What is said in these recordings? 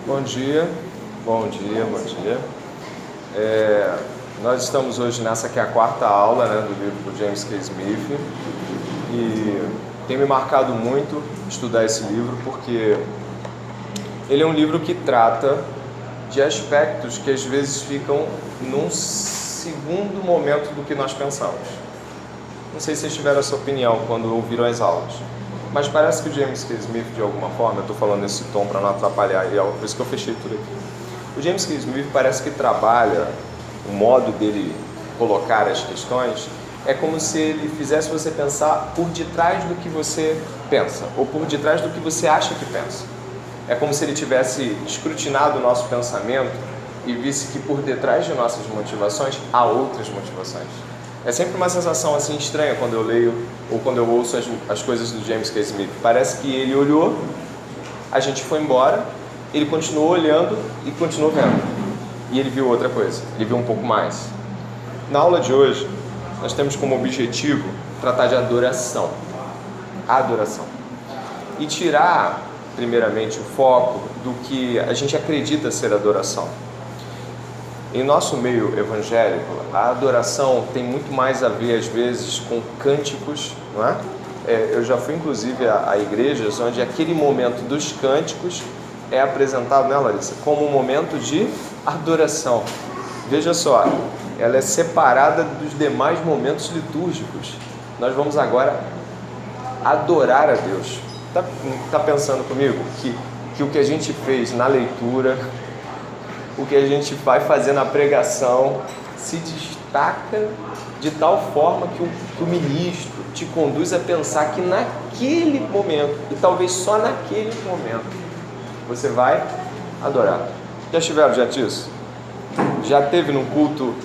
Bom dia, bom dia, bom dia. Nós estamos hoje nessa que é a quarta aula, do livro do James K. Smith, e tem me marcado muito estudar esse livro porque ele é um livro que trata de aspectos que às vezes ficam num segundo momento do que nós pensamos. Não sei se vocês tiveram essa opinião quando ouviram as aulas, mas parece que o James K. Smith, de alguma forma, eu estou falando nesse tom para não atrapalhar, e é por isso que eu fechei tudo aqui. O James K. Smith parece que trabalha, o modo dele colocar as questões, é como se ele fizesse você pensar por detrás do que você pensa, ou por detrás do que você acha que pensa. É como se ele tivesse escrutinado o nosso pensamento e visse que por detrás de nossas motivações há outras motivações. É sempre uma sensação assim estranha quando eu leio ou quando eu ouço as coisas do James K. Smith. Parece que ele olhou, a gente foi embora, ele continuou olhando e continuou vendo. E ele viu outra coisa, ele viu um pouco mais. Na aula de hoje, nós temos como objetivo tratar de adoração. Adoração. E tirar, primeiramente, o foco do que a gente acredita ser adoração. Em nosso meio evangélico, a adoração tem muito mais a ver, às vezes, com cânticos, não é? Eu já fui, inclusive, a igrejas onde aquele momento dos cânticos é apresentado, né, Larissa, como um momento de adoração. Veja só, ela é separada dos demais momentos litúrgicos. Nós vamos agora adorar a Deus. Tá pensando comigo que o que a gente fez na leitura, o que a gente vai fazer na pregação se destaca de tal forma que o ministro te conduz a pensar que naquele momento, e talvez só naquele momento, você vai adorar. Já estiveram diante disso? Já teve num culto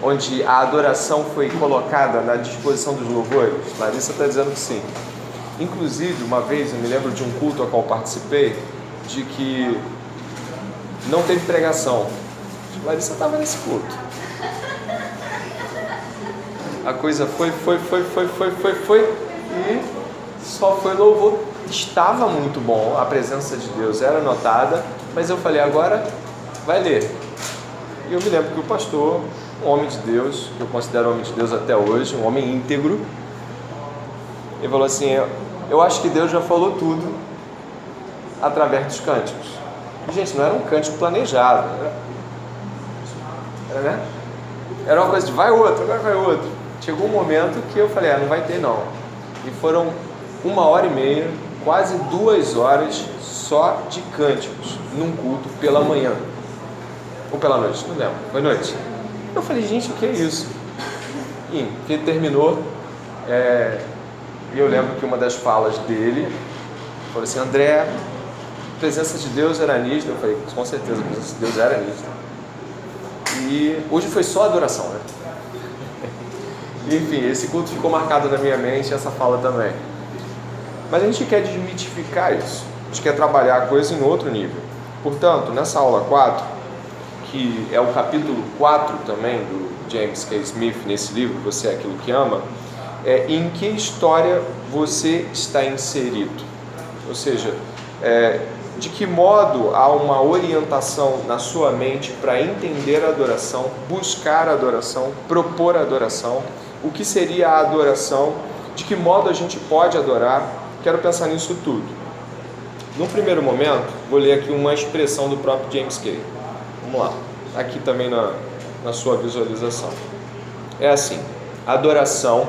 onde a adoração foi colocada na disposição dos louvores? Larissa está dizendo que sim. Inclusive, uma vez eu me lembro de um culto a qual participei, de que não teve pregação. Larissa estava nesse culto. A coisa foi e só foi louvor. Estava muito bom, a presença de Deus era notada, mas eu falei, agora vai ler. E eu me lembro que o pastor, um homem de Deus, que eu considero homem de Deus até hoje, um homem íntegro, ele falou assim, eu acho que Deus já falou tudo através dos cânticos. Gente, não era um cântico planejado, era uma coisa de vai outro, agora vai outro. Chegou um momento que eu falei, não vai ter não. E foram 1h30, quase 2 horas só de cânticos num culto pela manhã. Ou pela noite, não lembro, foi noite. Eu falei, gente, o que é isso? E que terminou, e eu lembro que uma das falas dele falou assim, André, a presença de Deus era nítida. Eu falei, com certeza, a presença de Deus era nítida. E hoje foi só adoração, né? Enfim, esse culto ficou marcado na minha mente, essa fala também. Mas a gente quer desmitificar isso. A gente quer trabalhar a coisa em outro nível. Portanto, nessa aula 4, que é o capítulo 4 também do James K. Smith, nesse livro, Você é Aquilo que Ama, em que história você está inserido. Ou seja, de que modo há uma orientação na sua mente para entender a adoração, buscar a adoração, propor a adoração, o que seria a adoração, de que modo a gente pode adorar. Quero pensar nisso tudo. Num primeiro momento, vou ler aqui uma expressão do próprio James K. Vamos lá, aqui também na sua visualização. É assim, adoração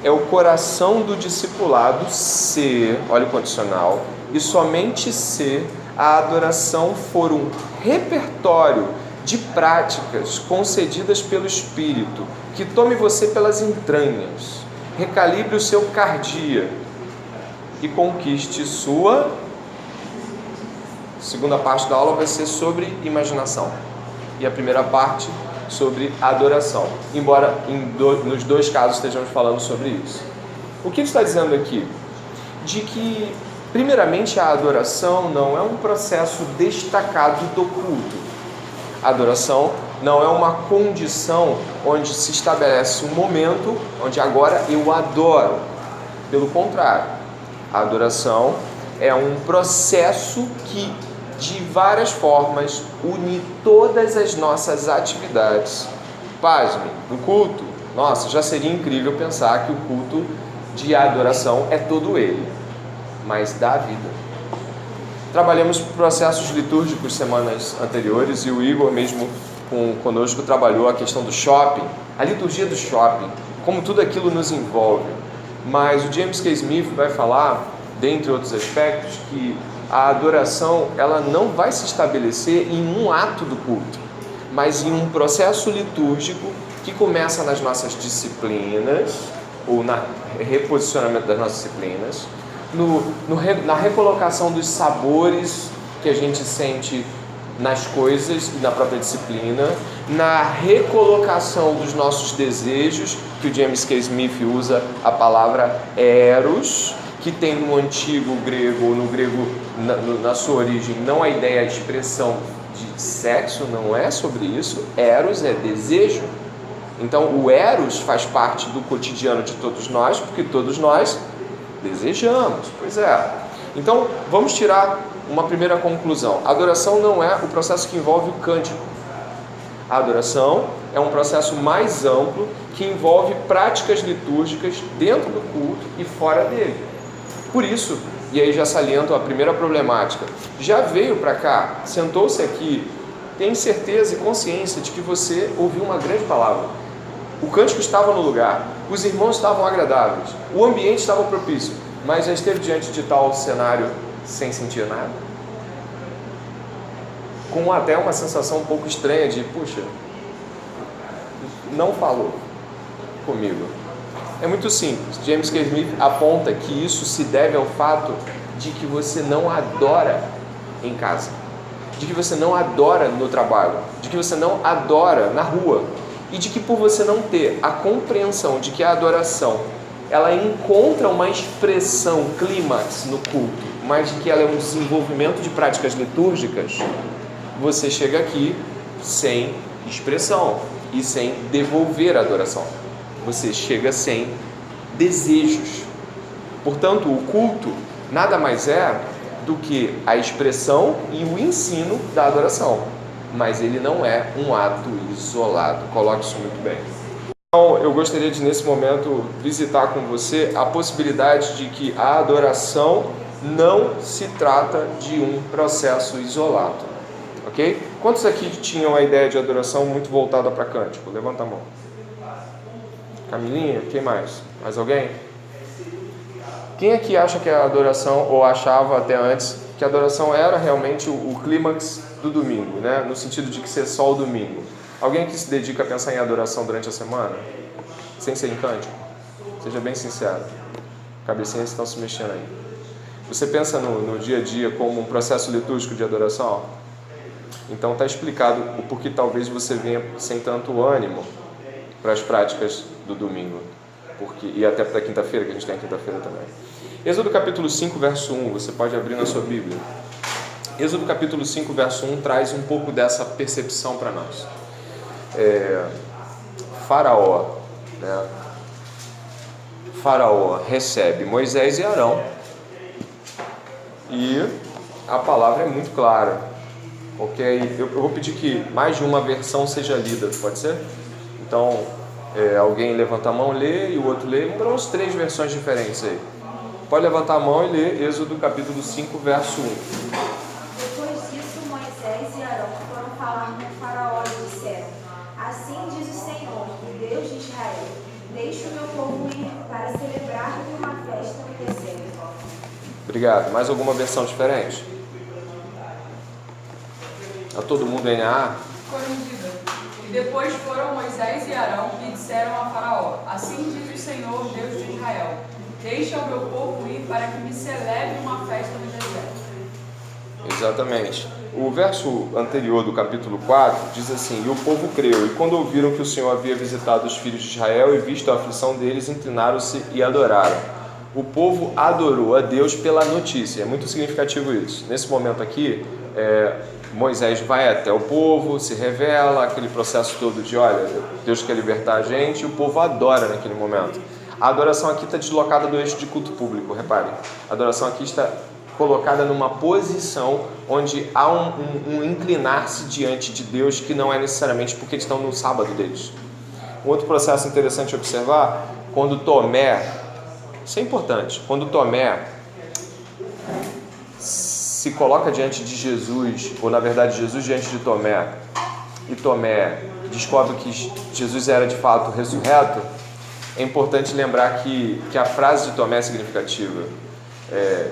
é o coração do discipulado ser, olha o condicional, e somente se a adoração for um repertório de práticas concedidas pelo Espírito, que tome você pelas entranhas, recalibre o seu cardia e conquiste sua... Segunda parte da aula vai ser sobre imaginação e a primeira parte sobre adoração, embora nos dois casos estejamos falando sobre isso. O que ele está dizendo aqui? De que, primeiramente, a adoração não é um processo destacado do culto. A adoração não é uma condição onde se estabelece um momento onde agora eu adoro. Pelo contrário, a adoração é um processo de várias formas, une todas as nossas atividades. Pasmem, no culto, nossa, já seria incrível pensar que o culto de adoração é todo ele, mas da vida. Trabalhamos processos litúrgicos semanas anteriores e o Igor mesmo conosco trabalhou a questão do shopping, a liturgia do shopping, como tudo aquilo nos envolve. Mas o James K. Smith vai falar, dentre outros aspectos, que a adoração ela não vai se estabelecer em um ato do culto, mas em um processo litúrgico que começa nas nossas disciplinas, ou no reposicionamento das nossas disciplinas, na recolocação dos sabores que a gente sente nas coisas e na própria disciplina, na recolocação dos nossos desejos, que o James K. Smith usa a palavra eros, que tem no antigo grego, ou no grego na sua origem, não a ideia, a expressão de sexo, não é sobre isso. Eros é desejo. Então o eros faz parte do cotidiano de todos nós, porque todos nós desejamos. Pois é. Então vamos tirar uma primeira conclusão. A adoração não é o processo que envolve o cântico. A adoração é um processo mais amplo que envolve práticas litúrgicas dentro do culto e fora dele. Por isso, e aí já saliento a primeira problemática, já veio para cá, sentou-se aqui, tem certeza e consciência de que você ouviu uma grande palavra. O cântico estava no lugar, os irmãos estavam agradáveis, o ambiente estava propício, mas já esteve diante de tal cenário sem sentir nada? Com até uma sensação um pouco estranha de, puxa, não falou comigo. É muito simples. James K. Smith aponta que isso se deve ao fato de que você não adora em casa, de que você não adora no trabalho, de que você não adora na rua, e de que por você não ter a compreensão de que a adoração ela encontra uma expressão clímax no culto, mas de que ela é um desenvolvimento de práticas litúrgicas, você chega aqui sem expressão e sem devolver a adoração. Você chega sem desejos. Portanto, o culto nada mais é do que a expressão e o ensino da adoração, mas ele não é um ato isolado. Coloque isso muito bem. Então, eu gostaria de, nesse momento, visitar com você a possibilidade de que a adoração não se trata de um processo isolado. Ok? Quantos aqui tinham a ideia de adoração muito voltada para cântico? Levanta a mão. Camilinha? Quem mais? Mais alguém? Quem aqui acha que a adoração, ou achava até antes, que a adoração era realmente o clímax do domingo, né? No sentido de que ser só o domingo? Alguém que se dedica a pensar em adoração durante a semana? Sem ser em cântico? Seja bem sincero. Cabecinhas estão se mexendo aí. Você pensa no dia a dia como um processo litúrgico de adoração? Então está explicado o porquê talvez você venha sem tanto ânimo para as práticas do domingo, e até para a quinta-feira, que a gente tem a quinta-feira também. Êxodo capítulo 5, verso 1, você pode abrir na sua Bíblia. Êxodo capítulo 5, verso 1 traz um pouco dessa percepção para nós. Faraó, né? Faraó recebe Moisés e Arão, e a palavra é muito clara, ok? Eu vou pedir que mais de uma versão seja lida, pode ser? Então, alguém levanta a mão, lê, e o outro lê. Vamos dar umas 3 versões diferentes aí. Pode levantar a mão e ler Êxodo capítulo 5, verso 1. Depois disso, Moisés e Arão foram falar com Faraó e disseram: Assim diz o Senhor, o Deus de Israel: Deixe o meu povo ir para celebrar-lhe uma festa no deserto. Obrigado. Mais alguma versão diferente? A todo mundo NA? Corrigida. E depois foram Moisés e Arão e disseram a Faraó: Assim diz o Senhor, Deus de Israel: Deixa o meu povo ir para que me celebre uma festa no deserto. Exatamente. O verso anterior do capítulo 4 diz assim: E o povo creu, e quando ouviram que o Senhor havia visitado os filhos de Israel e visto a aflição deles, inclinaram-se e adoraram. O povo adorou a Deus pela notícia. É muito significativo isso. Nesse momento aqui, Moisés vai até o povo, se revela, aquele processo todo de, olha, Deus quer libertar a gente, e o povo adora naquele momento. A adoração aqui está deslocada do eixo de culto público, reparem. A adoração aqui está colocada numa posição onde há um inclinar-se diante de Deus que não é necessariamente porque eles estão no sábado deles. Um outro processo interessante observar, quando Tomé, isso é importante, quando Tomé se coloca diante de Jesus, ou na verdade Jesus diante de Tomé, e Tomé descobre que Jesus era de fato ressurreto, é importante lembrar que a frase de Tomé é significativa.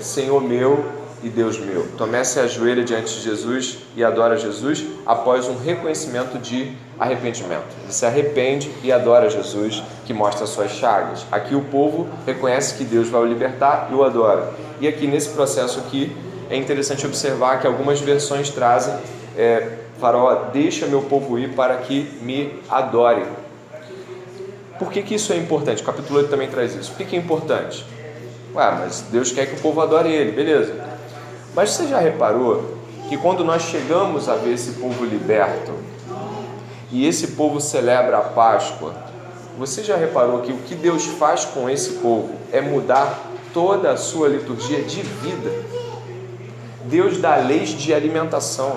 Senhor meu e Deus meu. Tomé se ajoelha diante de Jesus e adora Jesus após um reconhecimento de arrependimento. Ele se arrepende e adora Jesus, que mostra as suas chagas. Aqui o povo reconhece que Deus vai o libertar e o adora. E aqui nesse processo aqui é interessante observar que algumas versões trazem Faraó, deixa meu povo ir para que me adore. Por que isso é importante? O capítulo 8 também traz isso. Por que é importante? Mas Deus quer que o povo adore Ele, beleza. Mas você já reparou que quando nós chegamos a ver esse povo liberto e esse povo celebra a Páscoa, você já reparou que o que Deus faz com esse povo é mudar toda a sua liturgia de vida? Deus dá leis de alimentação,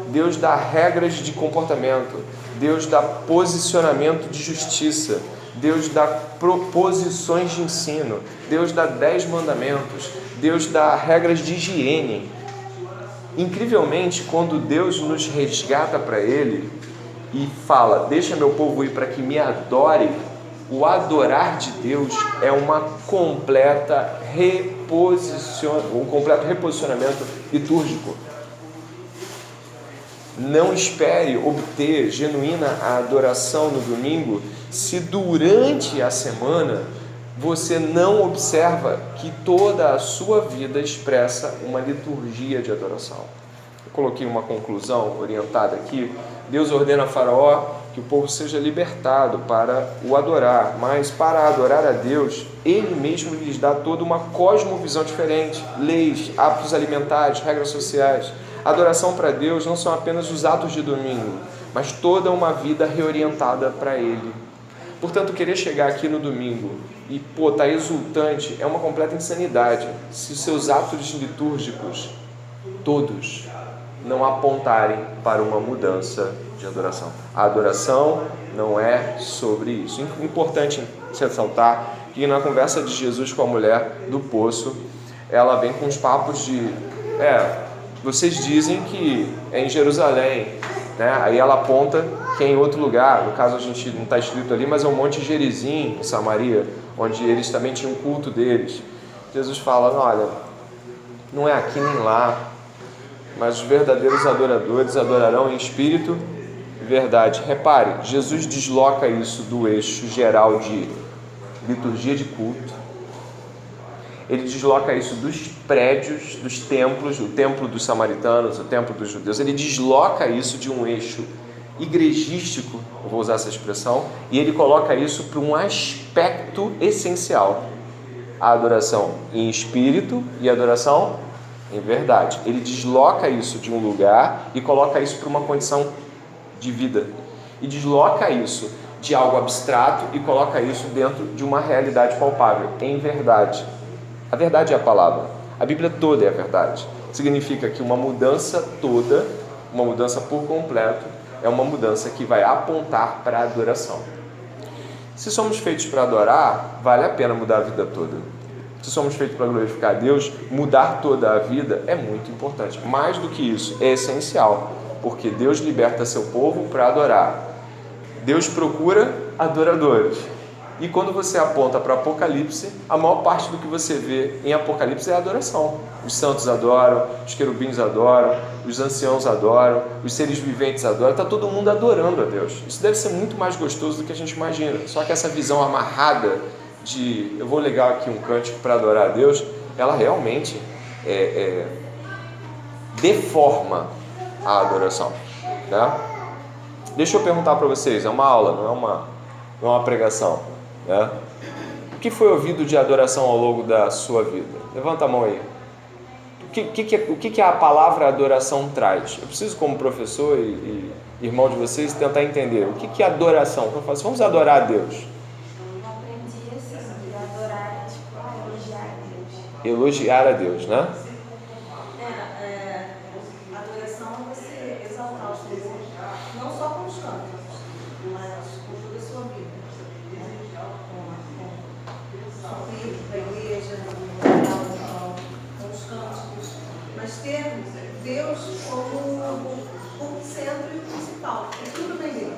Deus dá regras de comportamento, Deus dá posicionamento de justiça, Deus dá proposições de ensino, Deus dá 10 mandamentos, Deus dá regras de higiene. Incrivelmente, quando Deus nos resgata para Ele e fala, deixa meu povo ir para que me adore, o adorar de Deus é um completo reposicionamento litúrgico. Não espere obter genuína adoração no domingo se durante a semana você não observa que toda a sua vida expressa uma liturgia de adoração. Eu coloquei uma conclusão orientada aqui. Deus ordena a Faraó que o povo seja libertado para o adorar, mas para adorar a Deus, Ele mesmo lhes dá toda uma cosmovisão diferente, leis, hábitos alimentares, regras sociais. A adoração para Deus não são apenas os atos de domingo, mas toda uma vida reorientada para Ele. Portanto, querer chegar aqui no domingo e tá exultante é uma completa insanidade se os seus atos litúrgicos, todos, não apontarem para uma mudança de adoração. A adoração não é sobre isso. Importante se ressaltar que na conversa de Jesus com a mulher do poço, ela vem com os papos de vocês dizem que é em Jerusalém, né? Aí ela aponta que é em outro lugar, no caso a gente não está escrito ali, mas é o Monte Gerizim, em Samaria, onde eles também tinham um culto deles. Jesus fala, olha, não é aqui nem lá, mas os verdadeiros adoradores adorarão em espírito e verdade. Repare, Jesus desloca isso do eixo geral de liturgia de culto. Ele desloca isso dos prédios, dos templos, o templo dos samaritanos, o templo dos judeus. Ele desloca isso de um eixo igrejístico, eu vou usar essa expressão, e ele coloca isso para um aspecto essencial. A adoração em espírito e a adoração em verdade. Ele desloca isso de um lugar e coloca isso para uma condição de vida. E desloca isso de algo abstrato e coloca isso dentro de uma realidade palpável, em verdade. A verdade é a palavra. A Bíblia toda é a verdade. Significa que uma mudança toda, uma mudança por completo, é uma mudança que vai apontar para a adoração. Se somos feitos para adorar, vale a pena mudar a vida toda. Se somos feitos para glorificar a Deus, mudar toda a vida é muito importante. Mais do que isso, é essencial, porque Deus liberta seu povo para adorar. Deus procura adoradores. E quando você aponta para Apocalipse, a maior parte do que você vê em Apocalipse é a adoração. Os santos adoram, os querubins adoram, os anciãos adoram, os seres viventes adoram, está todo mundo adorando a Deus. Isso deve ser muito mais gostoso do que a gente imagina. Só que essa visão amarrada de eu vou ligar aqui um cântico para adorar a Deus, ela realmente deforma a adoração. Né? Deixa eu perguntar para vocês, é uma aula, não é uma pregação. Né? O que foi ouvido de adoração ao longo da sua vida? Levanta a mão aí. O que a palavra adoração traz? Eu preciso, como professor e irmão de vocês, tentar entender. O que é adoração? Quando eu falo assim, vamos adorar a Deus. Eu aprendi assim, adorar é elogiar a Deus. Elogiar a Deus, né? não só com os cantos, mas com toda a sua vida. Com o livro da igreja, com os cânticos, mas ter Deus como centro e principal. E tudo vem dele.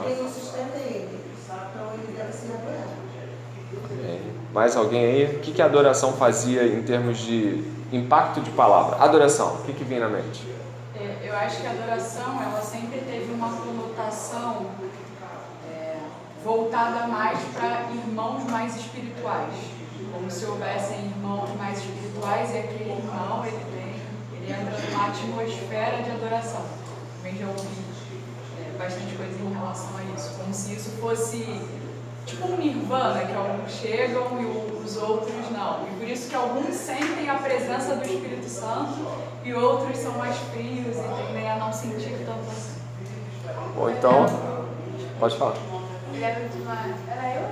Quem nos sustenta é ele. Então ele deve ser adorado. Mais alguém aí? O que a adoração fazia em termos de impacto de palavra? Adoração, o que vem na mente? Eu acho que a adoração, ela sempre teve uma conotação voltada mais para irmãos mais espirituais. Como se houvessem irmãos mais espirituais e aquele irmão, ele entra numa atmosfera de adoração. Também já ouvi bastante coisa em relação a isso. Como se isso fosse tipo um nirvana, que alguns chegam e os outros não. E por isso que alguns sentem a presença do Espírito Santo e outros são mais frios e tendem a não sentir tanto assim. Bom, então, pode falar. Lembro de uma... Era eu?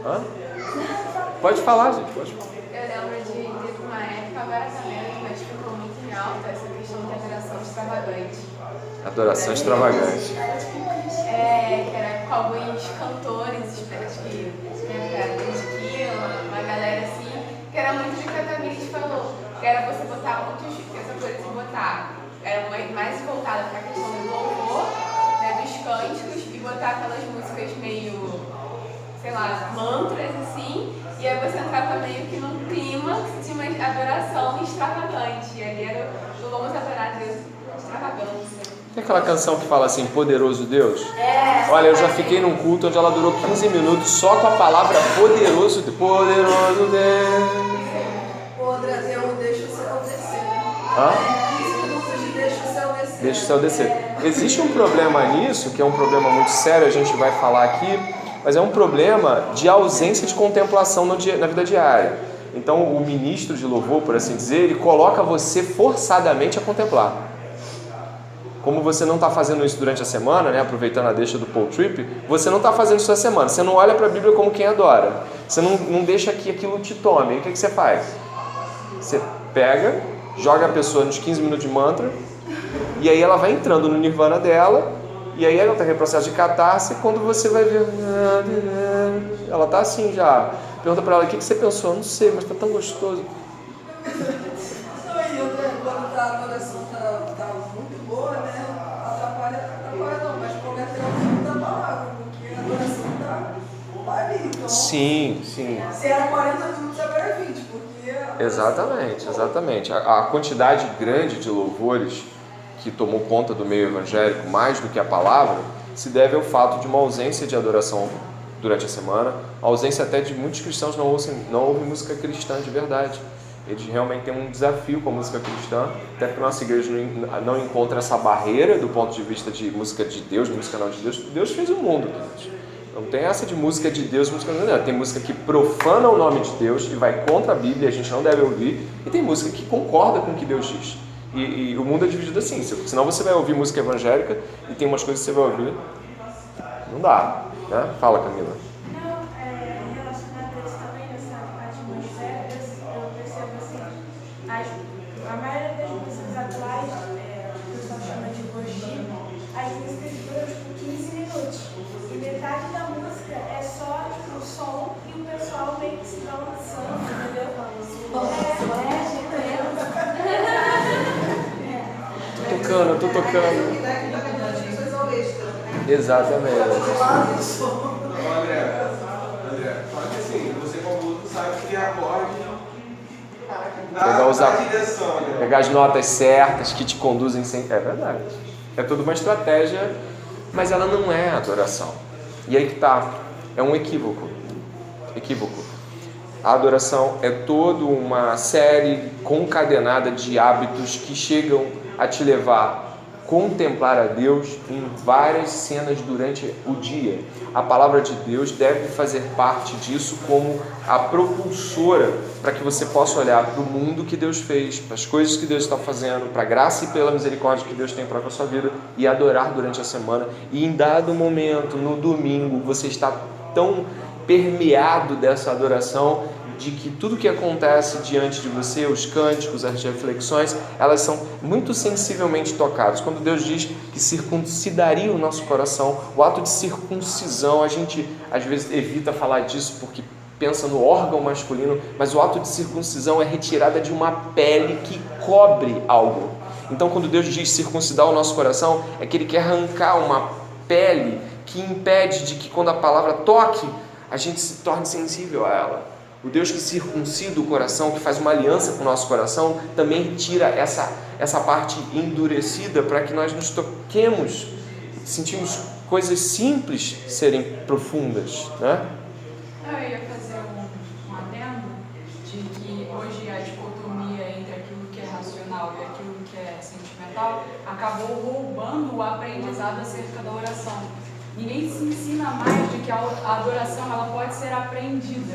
Hã? Pode falar, gente, pode falar. Eu lembro de ter uma época, agora tá menos, mas ficou muito em alta essa questão de adoração extravagante. Adoração extravagante. Que era com alguns cantores, que era uma galera assim, que era muito de que a Tamires falou, que era você botar muitos, essa coisa de botar, era mais voltada para a questão do louvor, né, dos cânticos, e botar aquelas músicas meio, sei lá, mantras assim, e aí você entrava meio que num clima de uma adoração extravagante, e ali era o vamos adorar Deus extravagância. Tem aquela canção que fala assim, Poderoso Deus? Olha, eu já fiquei num culto onde ela durou 15 minutos só com a palavra poderoso Deus. Poderoso Deus. Deus, deixa o céu descer. 15 minutos de deixa o céu descer. Deixa o céu descer. Existe um problema nisso, que é um problema muito sério, a gente vai falar aqui, mas é um problema de ausência de contemplação na vida diária. Então, o ministro de louvor, por assim dizer, ele coloca você forçadamente a contemplar. Como você não está fazendo isso durante a semana, né, aproveitando a deixa do Paul Tripp, você não está fazendo isso na semana. Você não olha para a Bíblia como quem adora. Você não deixa que aquilo te tome. E o que você faz? Você pega, joga a pessoa nos 15 minutos de mantra, e aí ela vai entrando no nirvana dela, e aí ela está em processo de catarse, e quando você vai ver... Ela está assim já. Pergunta para ela, o que você pensou? Eu não sei, mas está tão gostoso. Quando a adoração está muito boa, né? Atrapalha não, mas comete o da palavra, porque a adoração está ali. Então, Sim. Se era 40 minutos, agora é 20, porque... Exatamente. A quantidade grande de louvores que tomou conta do meio evangélico, mais do que a palavra, se deve ao fato de uma ausência de adoração durante a semana, a ausência até de muitos cristãos não ouvem música cristã de verdade. Eles realmente têm um desafio com a música cristã, até porque a nossa igreja não encontra essa barreira do ponto de vista de música de Deus, música não de Deus. Deus fez o mundo, queridos. Não tem essa de música de Deus, música não. Tem música que profana o nome de Deus e vai contra a Bíblia, a gente não deve ouvir, e tem música que concorda com o que Deus diz. E o mundo é dividido assim, senão você vai ouvir música evangélica e tem umas coisas que você vai ouvir, não dá, né? Fala, Camila. Relacionado a isso também, nessa atmosfera, eu percebo assim, a maioria das músicas atuais, o pessoal chama de worship, as músicas duram tipo 15 minutos, e metade da música é só tipo, o som e o pessoal meio que se balançando, entendeu? Eu tô tocando. Exatamente. André, fala que assim, você como adulto sabe que acorde na direção, né? Pegar as notas certas que te conduzem sem... É verdade. É toda uma estratégia, mas ela não é adoração. E aí que tá. É um equívoco. A adoração é toda uma série concadenada de hábitos que chegam a te levar a contemplar a Deus em várias cenas durante o dia. A palavra de Deus deve fazer parte disso como a propulsora para que você possa olhar para o mundo que Deus fez, para as coisas que Deus está fazendo, para a graça e pela misericórdia que Deus tem para a sua vida e adorar durante a semana. E em dado momento, no domingo, você está tão permeado dessa adoração de que tudo que acontece diante de você, os cânticos, as reflexões, elas são muito sensivelmente tocadas. Quando Deus diz que circuncidaria o nosso coração, o ato de circuncisão, a gente às vezes evita falar disso porque pensa no órgão masculino, mas o ato de circuncisão é retirada de uma pele que cobre algo. Então, quando Deus diz circuncidar o nosso coração, é que Ele quer arrancar uma pele que impede de que quando a palavra toque, a gente se torne sensível a ela. O Deus que circuncida o coração, que faz uma aliança com o nosso coração, também retira essa parte endurecida para que nós nos toquemos, sentimos coisas simples serem profundas, né? Eu ia fazer um adendo de que hoje a dicotomia entre aquilo que é racional e aquilo que é sentimental acabou roubando o aprendizado acerca da oração. Ninguém se ensina mais de que a adoração ela pode ser aprendida.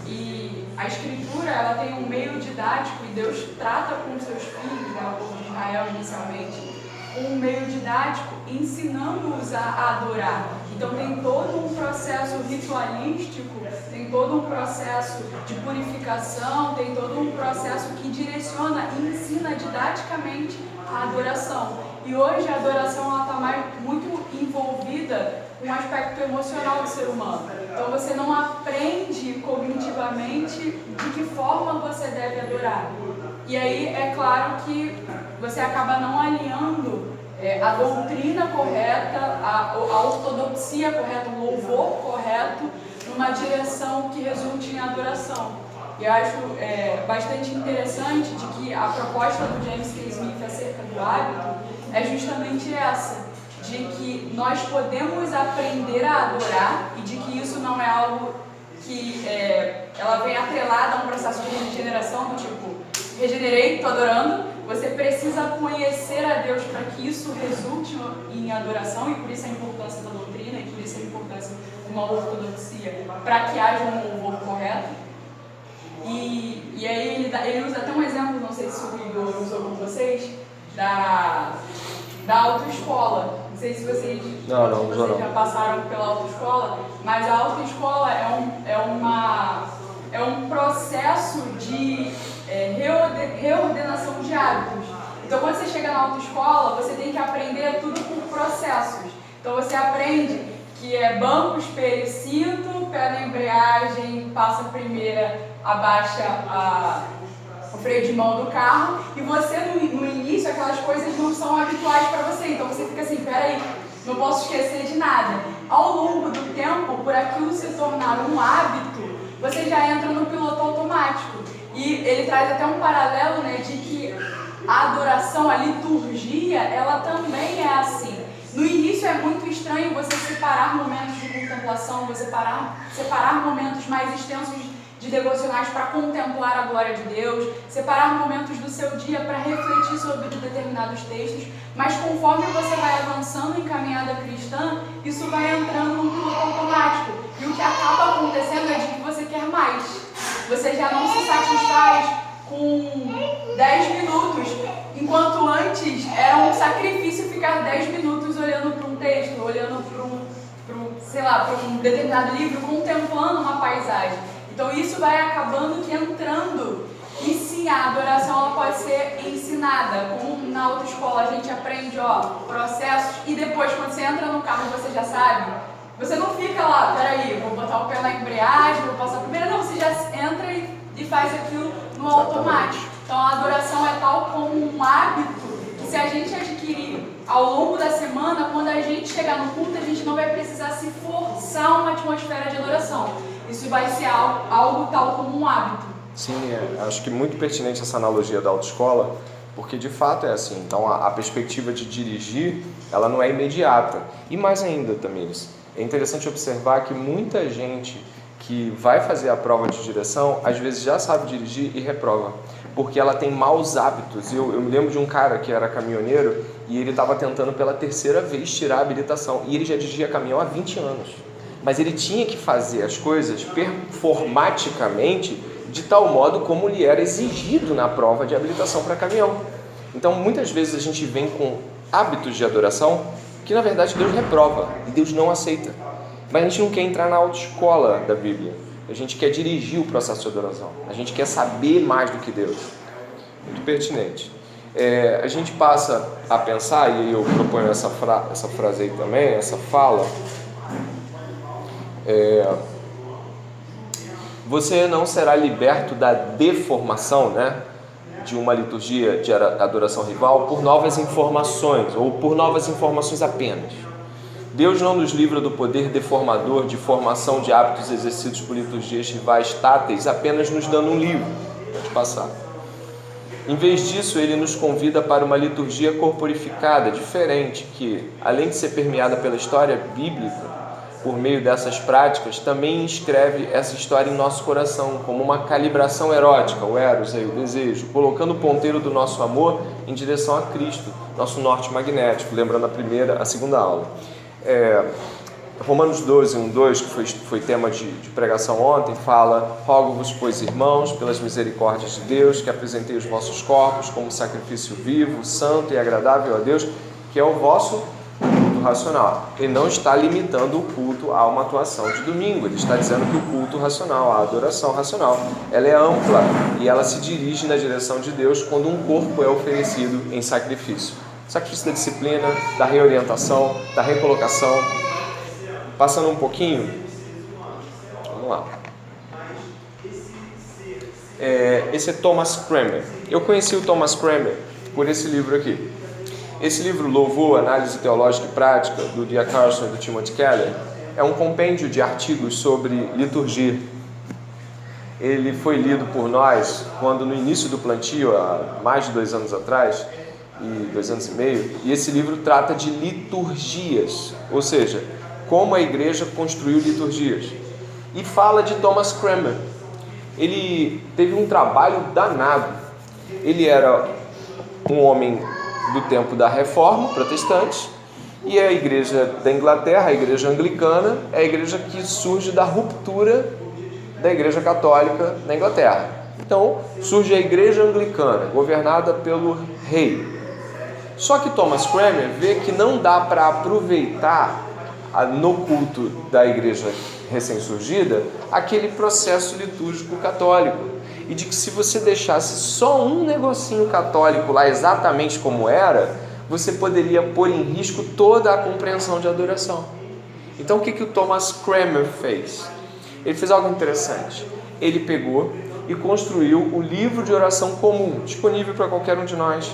E a Escritura ela tem um meio didático e Deus trata com os seus filhos, né, o povo de Israel inicialmente, com um meio didático, ensinando-os a adorar. Então tem todo um processo ritualístico, tem todo um processo de purificação, tem todo um processo que direciona e ensina didaticamente a adoração. E hoje a adoração está muito envolvida com o aspecto emocional do ser humano. Então você não aprende cognitivamente de que forma você deve adorar. E aí é claro que você acaba não alinhando a doutrina correta, a ortodoxia correta, o louvor correto, numa direção que resulte em adoração. E eu acho bastante interessante de que a proposta do James K. Smith acerca do hábito é justamente essa, de que nós podemos aprender a adorar e de que isso não é algo que ela vem atrelada a um processo de regeneração, do tipo, regenerei, estou adorando. Você precisa conhecer a Deus para que isso resulte em adoração, e por isso a importância da doutrina, e por isso a importância de uma ortodoxia, para que haja um louvor correto. E aí ele usa até um exemplo, não sei se o Igor usou com vocês, da autoescola. Não sei se vocês já passaram pela autoescola, mas a autoescola é um processo de reordenação de hábitos. Então, quando você chega na autoescola, você tem que aprender tudo por processos. Então, você aprende que é banco, espelho, cinto, pé na embreagem, passa a primeira, abaixa o freio de mão do carro, e você no início aquelas coisas não são habituais para você, então você fica assim, peraí, não posso esquecer de nada. Ao longo do tempo, por aquilo se tornar um hábito, você já entra no piloto automático. E ele traz até um paralelo, né, de que a adoração, a liturgia, ela também é assim. No início é muito estranho você separar momentos de contemplação, você separar momentos mais extensos de devocionais para contemplar a glória de Deus, separar momentos do seu dia para refletir sobre determinados textos, mas conforme você vai avançando em caminhada cristã, isso vai entrando no piloto automático. E o que acaba acontecendo é de que você quer mais. Você já não se satisfaz com 10 minutos, enquanto antes era um sacrifício ficar 10 minutos olhando para um texto, olhando para um determinado livro, contemplando uma paisagem. Então isso vai acabando que entrando. E sim, a adoração ela pode ser ensinada. Como na autoescola a gente aprende processos, e depois quando você entra no carro você já sabe. Você não fica lá, peraí, vou botar o pé na embreagem, vou passar a primeira. Não, você já entra e faz aquilo no automático. Então a adoração é tal como um hábito que se a gente adquirir ao longo da semana, quando a gente chegar no culto, a gente não vai precisar se forçar uma atmosfera de adoração. Isso vai ser algo tal como um hábito. Sim, acho que muito pertinente essa analogia da autoescola, porque de fato é assim. Então a perspectiva de dirigir, ela não é imediata. E mais ainda, Tamires, é interessante observar que muita gente que vai fazer a prova de direção, às vezes já sabe dirigir e reprova, porque ela tem maus hábitos. Eu me lembro de um cara que era caminhoneiro e ele estava tentando pela terceira vez tirar a habilitação, e ele já dirigia caminhão há 20 anos. Mas ele tinha que fazer as coisas performaticamente de tal modo como lhe era exigido na prova de habilitação para caminhão. Então, muitas vezes a gente vem com hábitos de adoração que, na verdade, Deus reprova e Deus não aceita. Mas a gente não quer entrar na autoescola da Bíblia. A A gente quer dirigir o processo de adoração. A gente quer saber mais do que Deus. Muito pertinente. A gente passa a pensar, e aí eu proponho essa frase aí também, essa fala. Você não será liberto da deformação, né, de uma liturgia de adoração rival por novas informações, ou por novas informações apenas. Deus não nos livra do poder deformador de formação de hábitos exercidos por liturgias rivais táteis, apenas nos dando um livro. Pode passar. Em vez disso, ele nos convida para uma liturgia corporificada, diferente, que, além de ser permeada pela história bíblica, por meio dessas práticas, também inscreve essa história em nosso coração, como uma calibração erótica, o eros, o desejo, colocando o ponteiro do nosso amor em direção a Cristo, nosso norte magnético, lembrando a segunda aula. Romanos 12, 1, 2, que foi tema de pregação ontem, fala: rogo-vos, pois, irmãos, pelas misericórdias de Deus, que apresentei os vossos corpos como sacrifício vivo, santo e agradável a Deus, que é o vosso culto racional. Ele não está limitando o culto a uma atuação de domingo, ele está dizendo que o culto racional, a adoração racional, ela é ampla e ela se dirige na direção de Deus quando um corpo é oferecido em sacrifício. Sacrifício da disciplina, da reorientação, da recolocação. Passando um pouquinho, vamos lá. Esse é Thomas Cranmer. Eu conheci o Thomas Cranmer por esse livro aqui. Esse livro, Louvor, Análise Teológica e Prática, do D.A. Carson e do Timothy Keller, é um compêndio de artigos sobre liturgia. Ele foi lido por nós quando, no início do plantio, há mais de 2 anos atrás, e 2 anos e meio, e esse livro trata de liturgias, ou seja, como a igreja construiu liturgias. E fala de Thomas Cranmer. Ele teve um trabalho danado. Ele era um homem do tempo da Reforma protestante, e a igreja da Inglaterra, a igreja anglicana, é a igreja que surge da ruptura da igreja católica na Inglaterra. Então, surge a igreja anglicana, governada pelo rei. Só que Thomas Cranmer vê que não dá para aproveitar no culto da igreja recém-surgida aquele processo litúrgico católico, e de que se você deixasse só um negocinho católico lá exatamente como era, você poderia pôr em risco toda a compreensão de adoração. Então o que o Thomas Cranmer fez? Ele fez algo interessante. Ele pegou e construiu o livro de oração comum, disponível para qualquer um de nós.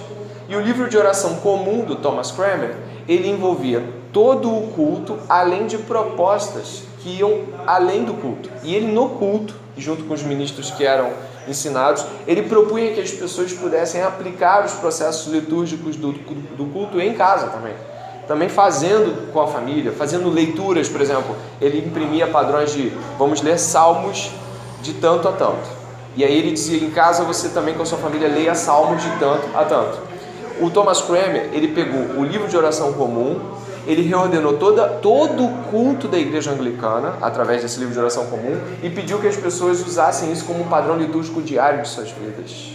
E o livro de oração comum do Thomas Cranmer, ele envolvia todo o culto, além de propostas que iam além do culto. E ele, no culto, junto com os ministros que eram ensinados, ele propunha que as pessoas pudessem aplicar os processos litúrgicos do culto em casa também fazendo com a família, fazendo leituras, por exemplo. Ele imprimia padrões de, vamos ler salmos de tanto a tanto. E aí ele dizia, em casa você também com a sua família leia salmos de tanto a tanto. O Thomas Cranmer, ele pegou o livro de oração comum, ele reordenou todo o culto da igreja anglicana através desse livro de oração comum e pediu que as pessoas usassem isso como um padrão litúrgico diário de suas vidas.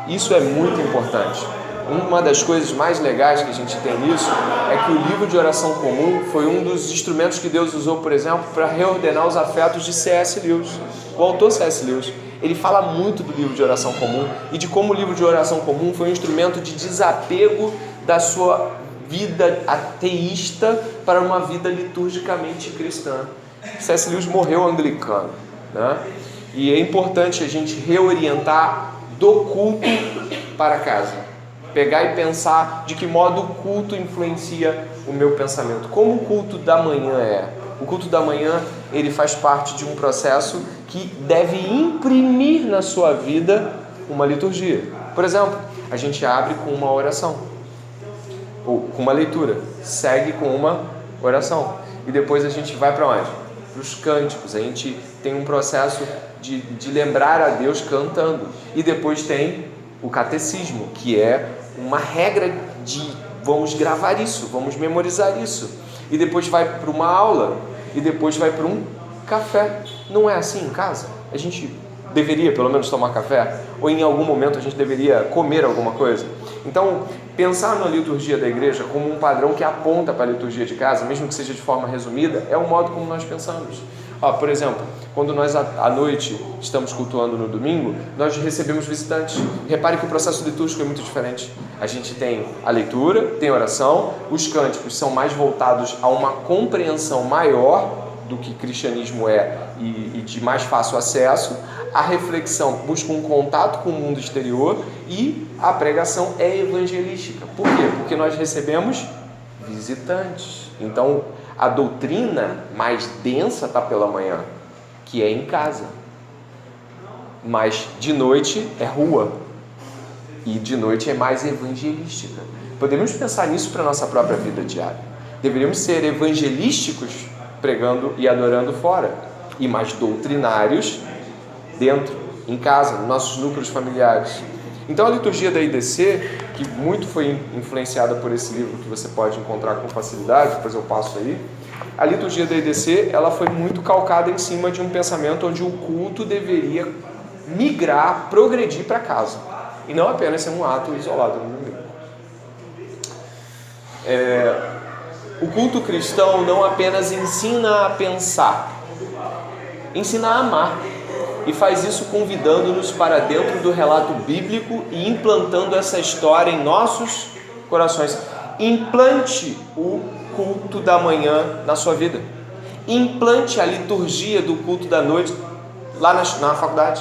Isso é muito importante. Uma das coisas mais legais que a gente tem nisso é que o livro de oração comum foi um dos instrumentos que Deus usou, por exemplo, para reordenar os afetos de C.S. Lewis. O autor C.S. Lewis, ele fala muito do livro de oração comum e de como o livro de oração comum foi um instrumento de desapego da sua vida ateísta para uma vida liturgicamente cristã. C.S. Lewis morreu anglicano, né? E é importante a gente reorientar do culto para casa. Pegar e pensar de que modo o culto influencia o meu pensamento. Como o culto da manhã é? O culto da manhã, ele faz parte de um processo que deve imprimir na sua vida uma liturgia. Por exemplo, a gente abre com uma oração, ou com uma leitura, segue com uma oração, e depois a gente vai para onde? Para os cânticos. A gente tem um processo de lembrar a Deus cantando, e depois tem o catecismo, que é uma regra de vamos gravar isso, vamos memorizar isso, e depois vai para uma aula, e depois vai para um café. Não é assim em casa? A gente deveria pelo menos tomar café, ou em algum momento a gente deveria comer alguma coisa. Então, pensar na liturgia da igreja como um padrão que aponta para a liturgia de casa, mesmo que seja de forma resumida, é o modo como nós pensamos. Por exemplo, quando nós à noite estamos cultuando no domingo, nós recebemos visitantes. Repare que o processo litúrgico é muito diferente. A gente tem a leitura, tem a oração, os cânticos são mais voltados a uma compreensão maior do que cristianismo é e de mais fácil acesso. A reflexão busca um contato com o mundo exterior e a pregação é evangelística. Por quê? Porque nós recebemos visitantes. Então, a doutrina mais densa está pela manhã, que é em casa. Mas de noite é rua. E de noite é mais evangelística. Podemos pensar nisso para a nossa própria vida diária. Deveríamos ser evangelísticos pregando e adorando fora. E mais doutrinários dentro, em casa, nos nossos núcleos familiares. Então a liturgia da IDC, que muito foi influenciada por esse livro que você pode encontrar com facilidade, depois eu passo aí, a liturgia da IDC, ela foi muito calcada em cima de um pensamento onde o culto deveria migrar, progredir para casa, e não apenas ser um ato isolado no domingo. O culto cristão não apenas ensina a pensar, ensina a amar. E faz isso convidando-nos para dentro do relato bíblico e implantando essa história em nossos corações. Implante o culto da manhã na sua vida. Implante a liturgia do culto da noite lá na faculdade.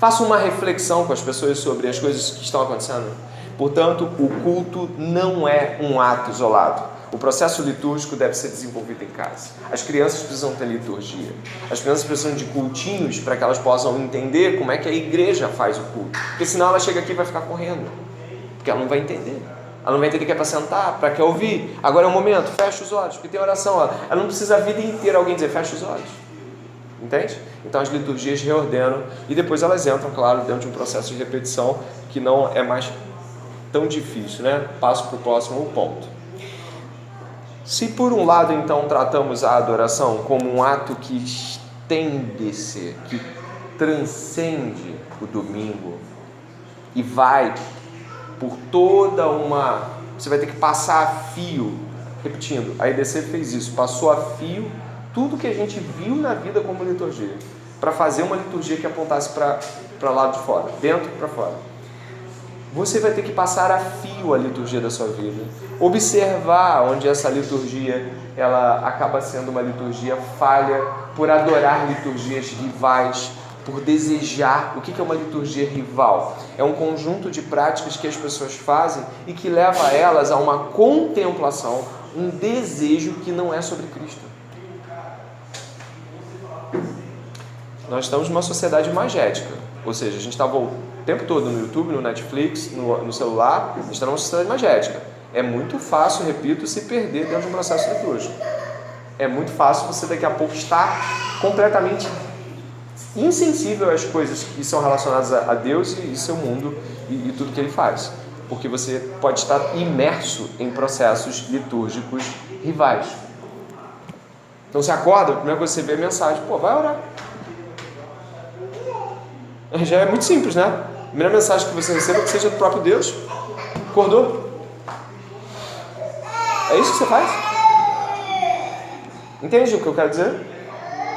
Faça uma reflexão com as pessoas sobre as coisas que estão acontecendo. Portanto, o culto não é um ato isolado. O processo litúrgico deve ser desenvolvido em casa. As crianças precisam ter liturgia. As crianças precisam de cultinhos para que elas possam entender como é que a igreja faz o culto. Porque senão ela chega aqui e vai ficar correndo. Porque ela não vai entender. Ela não vai entender que é para sentar, para que ouvir. Agora é o momento, fecha os olhos, porque tem oração. Ela não precisa a vida inteira alguém dizer, fecha os olhos. Entende? Então as liturgias reordenam e depois elas entram, claro, dentro de um processo de repetição que não é mais tão difícil, né? Passo para o próximo ponto. Se por um lado, então, tratamos a adoração como um ato que estende-se, que transcende o domingo e vai por toda uma... Você vai ter que passar a fio, repetindo, a IDC fez isso, passou a fio tudo que a gente viu na vida como liturgia, para fazer uma liturgia que apontasse para lá de fora, dentro para fora. Você vai ter que passar a fio a liturgia da sua vida, observar onde essa liturgia ela acaba sendo uma liturgia falha, por adorar liturgias rivais, por desejar. O que é uma liturgia rival? É um conjunto de práticas que as pessoas fazem e que leva elas a uma contemplação, um desejo que não é sobre Cristo. Nós estamos numa sociedade magética, ou seja, a gente está o tempo todo no YouTube, no Netflix, no celular, a gente está numa sociedade magética. É muito fácil, repito, se perder dentro de um processo litúrgico. É muito fácil você daqui a pouco estar completamente insensível às coisas que são relacionadas a Deus e seu mundo e tudo que Ele faz. Porque você pode estar imerso em processos litúrgicos rivais. Então você acorda, a primeira coisa que você vê é a mensagem, vai orar. Já é muito simples, né? A primeira mensagem que você receba é que seja do próprio Deus. Acordou? É isso que você faz? Entende o que eu quero dizer?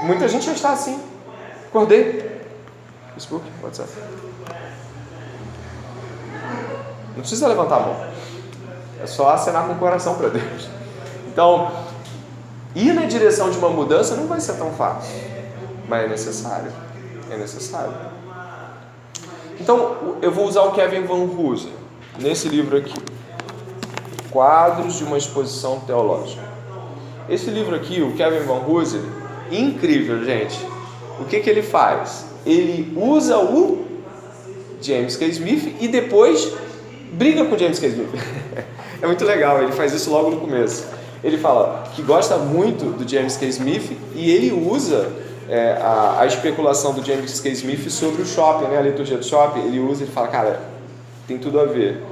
Muita gente já está assim. Acordei. Facebook, WhatsApp. Não precisa levantar a mão. É só acenar com o coração para Deus. Então, ir na direção de uma mudança não vai ser tão fácil. Mas é necessário. É necessário. Então, eu vou usar o Kevin Van Hooser, nesse livro aqui, Quadros de uma Exposição Teológica. Esse livro aqui, o Kevin Van Hooser, incrível, gente. O que ele faz? Ele usa o James K. Smith e depois briga com o James K. Smith. É muito legal, ele faz isso logo no começo. Ele fala que gosta muito do James K. Smith e ele usa... a especulação do James K. Smith sobre o shopping, né? A liturgia do shopping, ele usa e fala, cara, tem tudo a ver.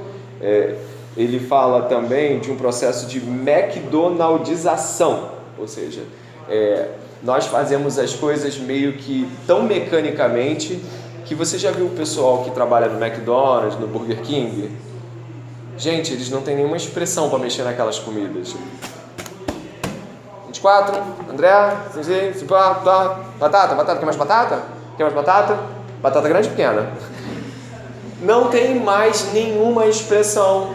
Ele fala também de um processo de McDonaldização, ou seja, nós fazemos as coisas meio que tão mecanicamente que você já viu o pessoal que trabalha no McDonald's, no Burger King? Gente, eles não têm nenhuma expressão para mexer naquelas comidas. 24, André, batata, quer mais batata? Quer mais batata? Batata grande ou pequena? Não tem mais nenhuma expressão.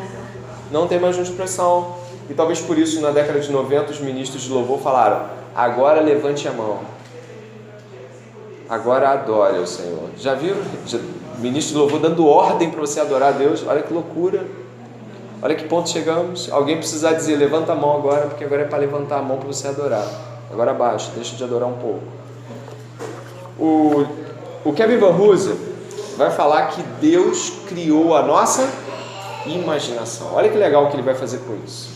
Não tem mais nenhuma expressão. E talvez por isso, na década de 90, os ministros de louvor falaram: agora levante a mão. Agora adore o Senhor. Já viram? Ministro de louvor dando ordem para você adorar a Deus. Olha que loucura. Olha que ponto chegamos. Alguém precisar dizer: levanta a mão agora, porque agora é para levantar a mão para você adorar. Agora abaixa, deixa de adorar um pouco. O Kevin Van Hooser vai falar que Deus criou a nossa imaginação. Olha que legal o que ele vai fazer com isso.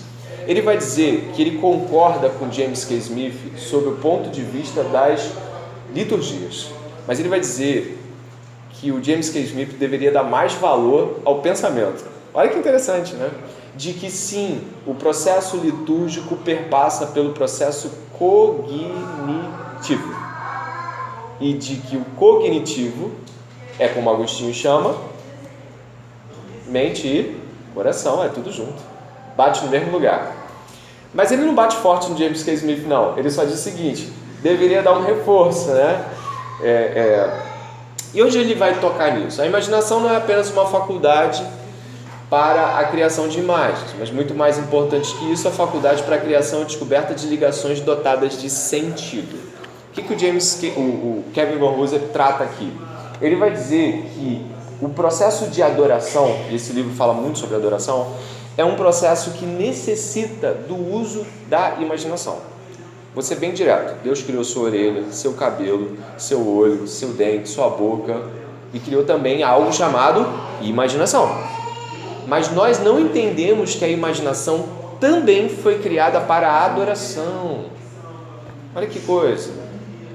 Ele vai dizer que ele concorda com James K. Smith sob o ponto de vista das liturgias, mas ele vai dizer que o James K. Smith deveria dar mais valor ao pensamento. Olha que interessante, né? De que sim, o processo litúrgico perpassa pelo processo cognitivo, e de que o cognitivo é, como Agostinho chama, mente e coração, é tudo junto, bate no mesmo lugar. Mas ele não bate forte no James K. Smith, não. Ele só diz o seguinte: deveria dar um reforço, né? E hoje ele vai tocar nisso. A imaginação não é apenas uma faculdade para a criação de imagens, mas muito mais importante que isso, a faculdade para a criação e descoberta de ligações dotadas de sentido. O que o Kevin Van Hooser trata aqui? Ele vai dizer que o processo de adoração, e esse livro fala muito sobre adoração, é um processo que necessita do uso da imaginação. Vou ser bem direto: Deus criou sua orelha, seu cabelo, seu olho, seu dente, sua boca, e criou também algo chamado imaginação. Mas nós não entendemos que a imaginação também foi criada para a adoração. Olha que coisa.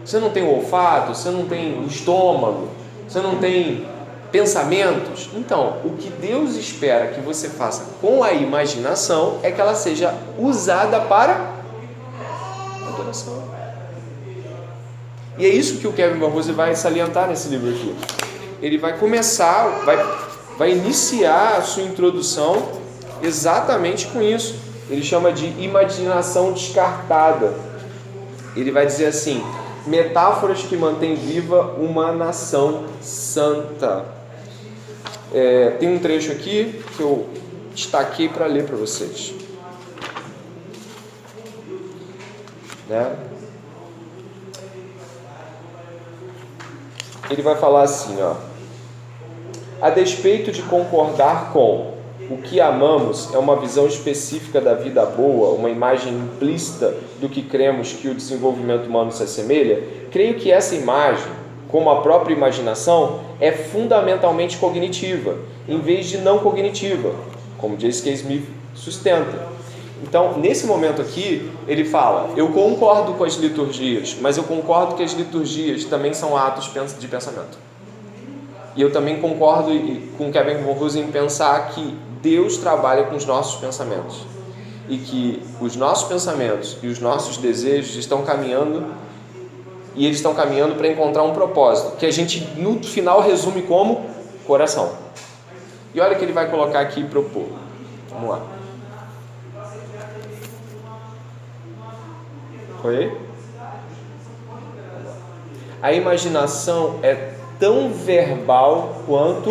Você não tem o olfato, você não tem o estômago, você não tem pensamentos. Então, o que Deus espera que você faça com a imaginação é que ela seja usada para adoração. E é isso que o Kevin Van Hooser vai salientar nesse livro aqui. Ele vai começar, vai iniciar a sua introdução exatamente com isso. Ele chama de imaginação descartada. Ele vai dizer assim: metáforas que mantêm viva uma nação santa. Tem um trecho aqui que eu destaquei para ler para vocês. Né? Ele vai falar assim, ó: a despeito de concordar com o que amamos é uma visão específica da vida boa, uma imagem implícita do que cremos que o desenvolvimento humano se assemelha, creio que essa imagem, como a própria imaginação, é fundamentalmente cognitiva, em vez de não cognitiva, como James K. Smith sustenta. Então, nesse momento aqui, ele fala: eu concordo com as liturgias, mas eu concordo que as liturgias também são atos de pensamento. E eu também concordo com Kevin Van Hooser em pensar que Deus trabalha com os nossos pensamentos e que os nossos pensamentos e os nossos desejos estão caminhando, e eles estão caminhando para encontrar um propósito, que a gente no final resume como coração. E olha o que ele vai colocar aqui e propor. Vamos lá. Foi? A imaginação é tão verbal quanto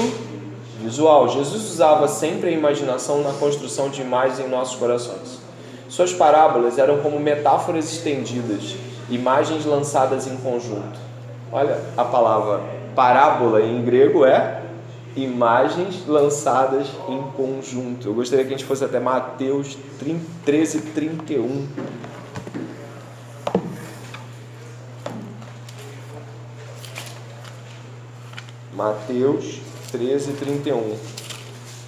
visual. Jesus usava sempre a imaginação na construção de imagens em nossos corações. Suas parábolas eram como metáforas estendidas, imagens lançadas em conjunto. Olha, a palavra parábola em grego é imagens lançadas em conjunto. Eu gostaria que a gente fosse até Mateus 13:31. Mateus 13:31.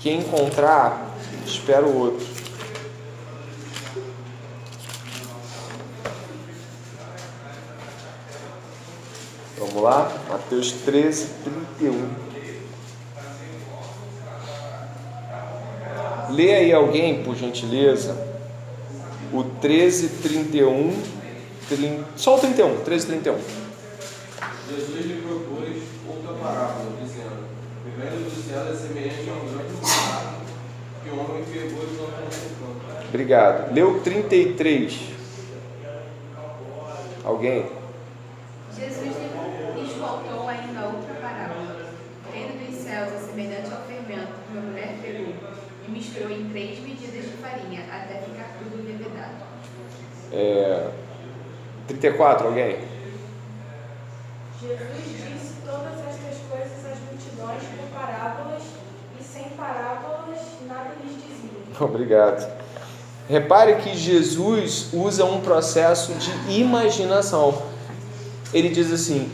Quem encontrar, espera o outro. Vamos lá? Mateus 13:31. Lê aí alguém, por gentileza, o 13:31. Só o 31, 13:31. Jesus lhe propôs outra parábola, dizendo: o reino do céu é semelhante a um grande mostarda que o homem pegou e plantou no seu campo. Obrigado. Leu 33. Alguém? Jesus lhes contou ainda outra parábola. O reino dos céus é semelhante ao fermento que uma mulher pegou e misturou em 3 medidas de farinha até ficar tudo levedado. 34, alguém? Jesus disse todas estas coisas às multidões por parábolas, e sem parábolas nada lhes dizia. Obrigado. Repare que Jesus usa um processo de imaginação. Ele diz assim: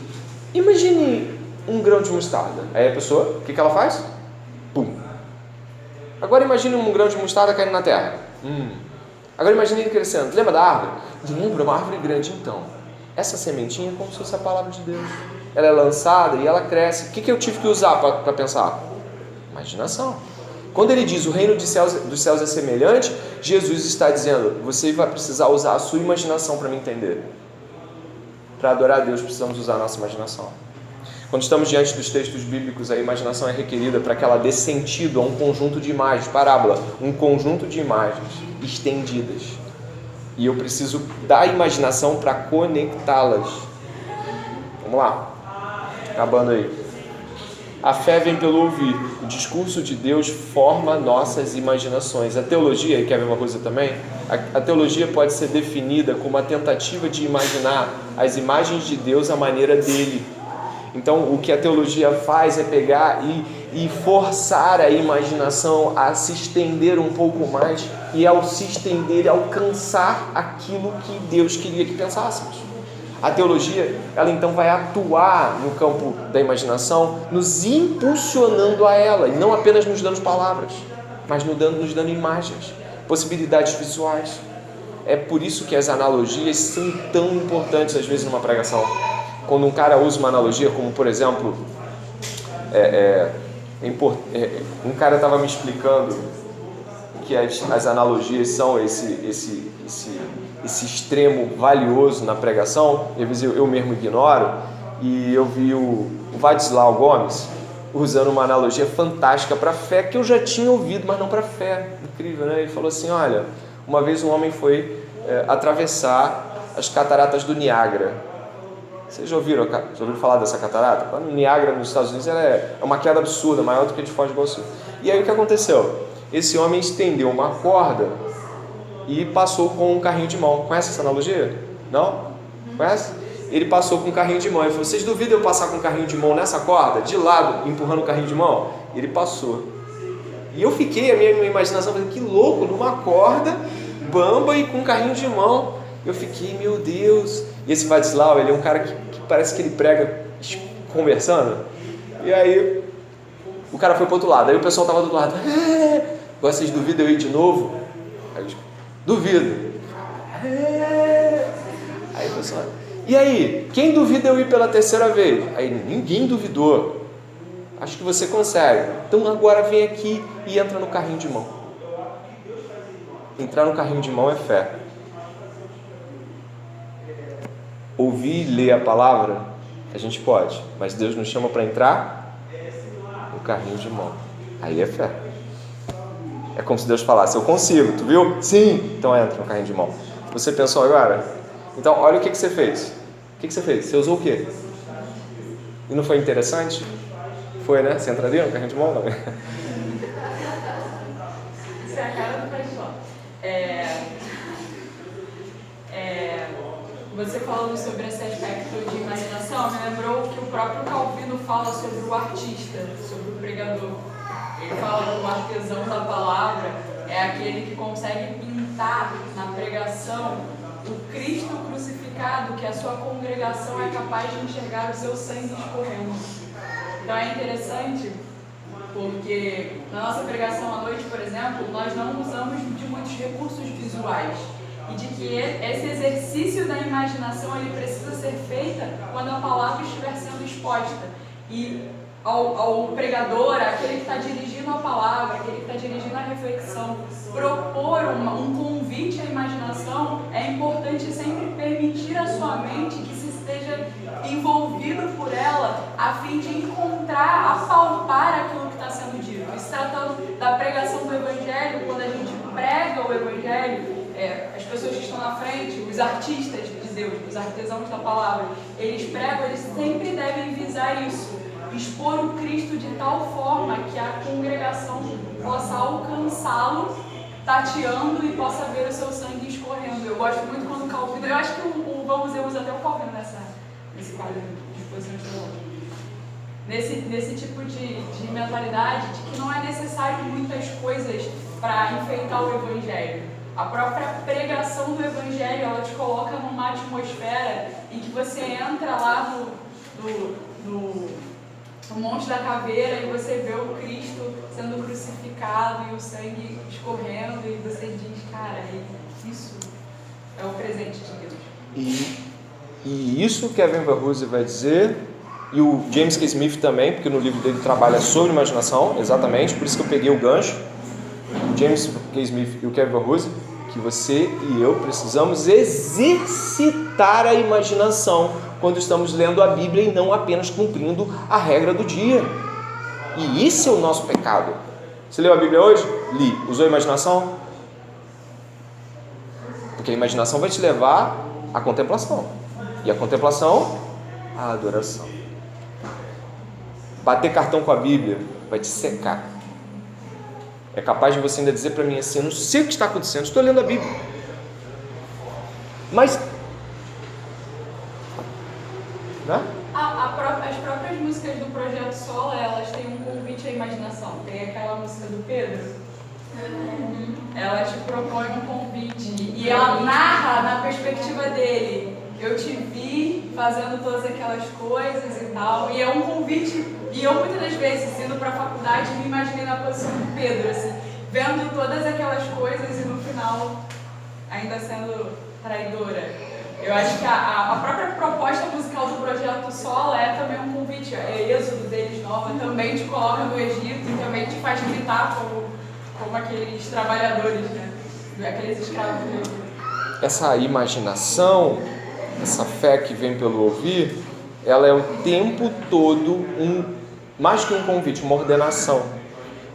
imagine um grão de mostarda. Aí a pessoa, o que ela faz? Pum. Agora imagine um grão de mostarda caindo na terra. Agora imagine ele crescendo. Lembra da árvore? Lembra, uma árvore grande. Então, essa sementinha é como se fosse a palavra de Deus. Ela é lançada e ela cresce. O que eu tive que usar para pensar? Imaginação. Quando ele diz o reino dos céus é semelhante, Jesus está dizendo: você vai precisar usar a sua imaginação para me entender. Para adorar a Deus, precisamos usar a nossa imaginação. Quando estamos diante dos textos bíblicos, a imaginação é requerida para que ela dê sentido a um conjunto de imagens, parábola, um conjunto de imagens estendidas. E eu preciso da imaginação para conectá-las. Vamos lá. Acabando aí. A fé vem pelo ouvir. O discurso de Deus forma nossas imaginações. A teologia, quer ver uma coisa também? A teologia pode ser definida como a tentativa de imaginar as imagens de Deus à maneira dele. Então, o que a teologia faz é pegar e forçar a imaginação a se estender um pouco mais e, ao se estender, alcançar aquilo que Deus queria que pensássemos. A teologia, ela então vai atuar no campo da imaginação, nos impulsionando a ela, e não apenas nos dando palavras, mas nos dando imagens, possibilidades visuais. É por isso que as analogias são tão importantes às vezes numa pregação. Quando um cara usa uma analogia, como por exemplo, um cara estava me explicando que as analogias são esse extremo valioso na pregação. Eu mesmo ignoro, e eu vi o Vadislau Gomes usando uma analogia fantástica para fé, que eu já tinha ouvido, mas não para fé. Incrível, né? Ele falou assim: olha, uma vez um homem foi atravessar as cataratas do Niágara. Vocês já ouviram falar dessa catarata? No Niágara, nos Estados Unidos, ela é uma queda absurda, maior do que a de Foz do Iguaçu. E aí o que aconteceu? Esse homem estendeu uma corda e passou com um carrinho de mão. Conhece essa analogia? Não? Conhece? Ele passou com um carrinho de mão. Ele falou: vocês duvidam eu passar com um carrinho de mão nessa corda, de lado, empurrando o carrinho de mão? Ele passou. E eu fiquei, a minha imaginação, falei: que louco, numa corda, bamba e com um carrinho de mão. Eu fiquei: meu Deus. E esse Vadislau, ele é um cara que parece que ele prega conversando. E aí o cara foi para o outro lado. Aí o pessoal estava do outro lado: vocês duvidam eu ir de novo? Aí eu: duvido. Aí o pessoal: e aí, quem duvida eu ir pela terceira vez? Aí ninguém duvidou. Acho que você consegue. Então agora vem aqui e entra no carrinho de mão. Entrar no carrinho de mão é fé. Ouvir e ler a palavra, a gente pode, mas Deus nos chama para entrar no carrinho de mão. Aí é fé. É como se Deus falasse: eu consigo, tu viu? Sim, então entra no carrinho de mão. Você pensou agora? Então olha o que você fez. O que você fez? Você usou o quê? E não foi interessante? Foi, né? Você entraria no carrinho de mão? Não. Isso é a cara do pastor. Você falando sobre esse aspecto de imaginação, me lembrou que o próprio Calvino fala sobre o artista, sobre o pregador. Ele fala que o artesão da palavra é aquele que consegue pintar na pregação o Cristo crucificado, que a sua congregação é capaz de enxergar o seu sangue escorrendo. Então é interessante, porque na nossa pregação à noite, por exemplo, nós não usamos de muitos recursos visuais. E de que esse exercício da imaginação ele precisa ser feito quando a palavra estiver sendo exposta. E ao pregador, aquele que está dirigindo a palavra, aquele que está dirigindo a reflexão, propor um convite à imaginação, é importante sempre permitir à sua mente que se esteja envolvido por ela, a fim de encontrar, apalpar aquilo que está sendo dito. E se tratando da pregação do Evangelho, quando a gente prega o Evangelho, as pessoas que estão na frente, os artistas, de Deus, os artesãos da palavra, eles pregam, eles sempre devem visar isso, expor o Cristo de tal forma que a congregação possa alcançá-lo, tateando e possa ver o seu sangue escorrendo. Eu gosto muito quando o Calvino, eu acho que vamos ver até o Calvino nesse quadro de exposições teológicas. Nesse tipo de mentalidade de que não é necessário muitas coisas para enfeitar o Evangelho. A própria pregação do Evangelho, ela te coloca numa atmosfera em que você entra lá no Monte da Caveira e você vê o Cristo sendo crucificado e o sangue escorrendo e você diz, cara, isso é o presente de Deus. E isso Kevin Verhulst vai dizer, e o James K. Smith também, porque no livro dele trabalha sobre imaginação, exatamente, por isso que eu peguei o gancho, o James K. Smith e o Kevin Verhulst, que você e eu precisamos exercitar a imaginação quando estamos lendo a Bíblia e não apenas cumprindo a regra do dia. E esse é o nosso pecado. Você leu a Bíblia hoje? Li. Usou a imaginação? Porque a imaginação vai te levar à contemplação. E a contemplação, à adoração. Bater cartão com a Bíblia vai te secar. É capaz de você ainda dizer para mim assim, eu não sei o que está acontecendo, estou lendo a Bíblia. Mas... né? As próprias músicas do Projeto Sola, elas têm um convite à imaginação. Tem aquela música do Pedro. Ela te propõe um convite. E ela narra na perspectiva dele. Eu te vi fazendo todas aquelas coisas e tal. E é um convite. E eu muitas das vezes, indo para a faculdade, me imaginei na posição do Pedro, assim, vendo todas aquelas coisas e no final ainda sendo traidora. Eu acho que a própria proposta musical do Projeto Sola é também um convite. É Êxodo deles nova, também te coloca no Egito e também te faz gritar como aqueles trabalhadores, né? Aqueles escravos do Egito. Essa imaginação, essa fé que vem pelo ouvir, ela é o tempo todo mais que um convite, uma ordenação.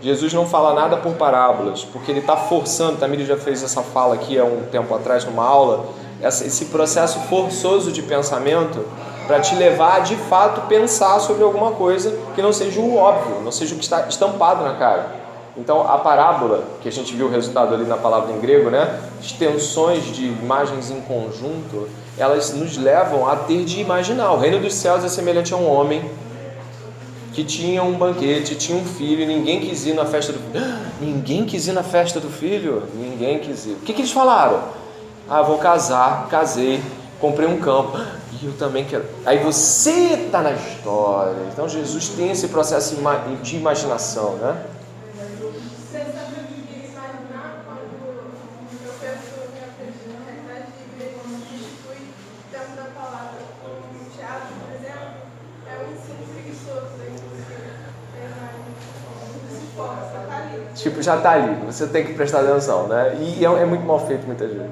Jesus não fala nada por parábolas, porque ele está forçando, Tamiri já fez essa fala aqui há um tempo atrás numa aula, esse processo forçoso de pensamento para te levar a de fato pensar sobre alguma coisa que não seja o óbvio, não seja o que está estampado na cara. Então a parábola, que a gente viu o resultado ali na palavra em grego, né? Extensões de imagens em conjunto, elas nos levam a ter de imaginar. O reino dos céus é semelhante a um homem que tinha um banquete, tinha um filho e ninguém quis ir na festa do filho. Ninguém quis ir na festa do filho? Ninguém quis ir. O que eles falaram? Vou casar, casei, comprei um campo. E eu também quero. Aí você está na história. Então Jesus tem esse processo de imaginação, né? Você sabe o que imaginar quando eu penso na realidade de igreja que institui o tempo da palavra, como no teatro, por exemplo, é um ensino preguiçoso, inclusive. Se força, tá ali. Tipo, já está ali, você tem que prestar atenção, né? E é muito mal feito muitas vezes.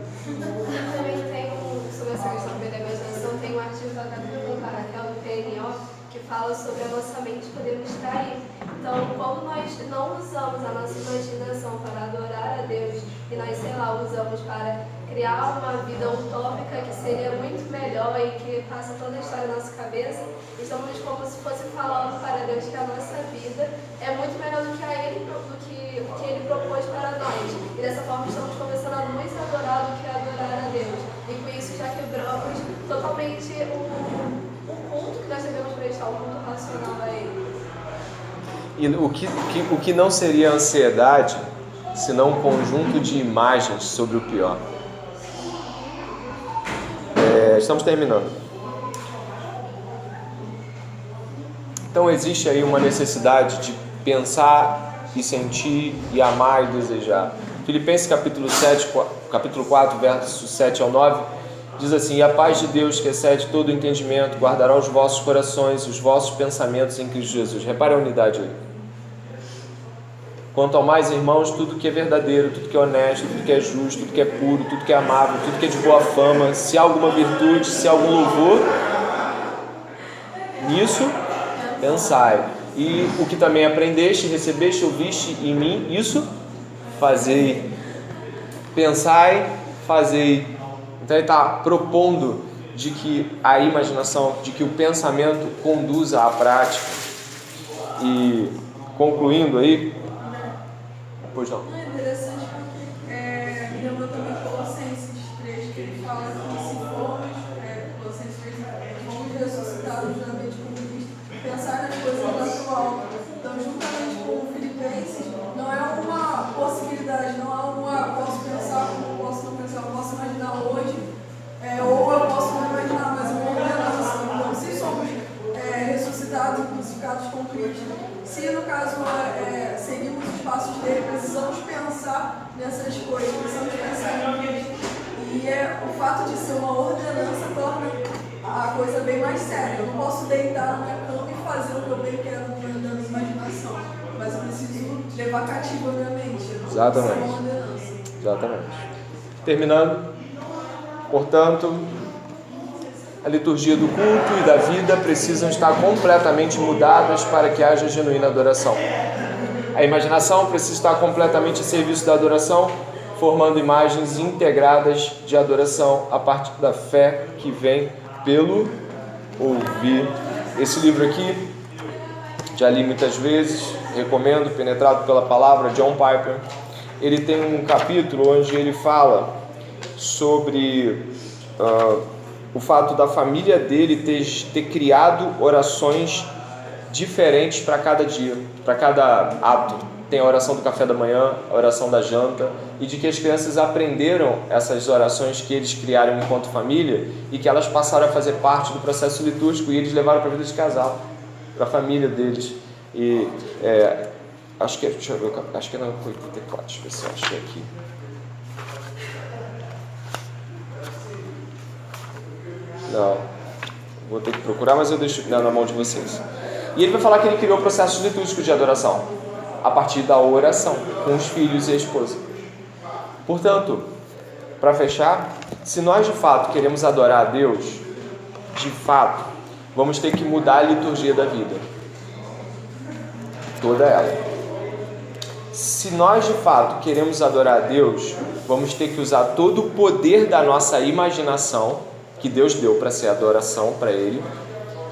Também tem, sobre essa questão da imaginação, tem um artigo da Raquel do PNO que fala sobre a nossa mente poder nos trair. Então, como nós não usamos a nossa imaginação para adorar a Deus e nós, usamos para criar uma vida utópica que seria muito melhor e que passa toda a história na nossa cabeça, estamos como se fosse falando para Deus que a nossa vida é muito melhor do que o que Ele propôs para nós. E dessa forma estamos começando a nos adorar do que adorar a Deus. E com isso já quebramos totalmente o culto que nós devemos prestar, o culto racional a Ele. E o que não seria ansiedade, senão um conjunto de imagens sobre o pior. Estamos terminando. Então existe aí uma necessidade de pensar e sentir e amar e desejar. Filipenses capítulo 4, versos 7 ao 9, diz assim: e a paz de Deus, que excede todo o entendimento, guardará os vossos corações e os vossos pensamentos em Cristo Jesus. Repare a unidade aí. Quanto ao mais, irmãos, tudo que é verdadeiro, tudo que é honesto, tudo que é justo, tudo que é puro, tudo que é amável, tudo que é de boa fama, se há alguma virtude, se há algum louvor, nisso pensai. E o que também aprendeste, recebeste, ouviste em mim, isso fazei. Pensai, fazei. Então ele está propondo de que a imaginação, de que o pensamento conduza à prática. E concluindo aí, pois não. É interessante porque me lembrou também Colossenses 3, que ele fala que se formos, Colossenses 3, fomos ressuscitados juntamente com Cristo, pensar nas coisas do atual. Então, juntamente com o Filipenses, não é uma possibilidade, não é uma posso pensar como posso não pensar, eu posso imaginar hoje, ou eu posso não imaginar, mas uma ordenança. Então, se somos ressuscitados e crucificados com Cristo, se no caso seguimos os passos dele, precisamos pensar nessas coisas, precisamos pensar em Cristo. E o fato de ser uma ordenança torna a coisa bem mais séria. Eu não posso deitar na minha cama e fazer o que eu bem quero da minha imaginação, mas eu preciso levar cativo a minha mente. Exatamente. Ser uma ordenança. Exatamente. Terminando, portanto, a liturgia do culto e da vida precisam estar completamente mudadas para que haja genuína adoração. A imaginação precisa estar completamente a serviço da adoração, formando imagens integradas de adoração a partir da fé que vem pelo ouvir. Esse livro aqui, já li muitas vezes, recomendo, Penetrado pela Palavra, John Piper. Ele tem um capítulo onde ele fala sobre o fato da família dele ter criado orações diferentes para cada dia, para cada ato. Tem a oração do café da manhã, a oração da janta, e de que as crianças aprenderam essas orações que eles criaram enquanto família e que elas passaram a fazer parte do processo litúrgico e eles levaram para a vida de casal, para a família deles. E acho que deixa eu ver, acho que não foi 84, deixa eu ver se eu achei aqui. Não, vou ter que procurar, mas eu deixo na mão de vocês. E ele vai falar que ele criou processos litúrgicos de adoração a partir da oração com os filhos e a esposa. Portanto, para fechar, se nós de fato queremos adorar a Deus, de fato, vamos ter que mudar a liturgia da vida, toda ela. Se nós de fato queremos adorar a Deus, vamos ter que usar todo o poder da nossa imaginação que Deus deu para ser adoração para Ele,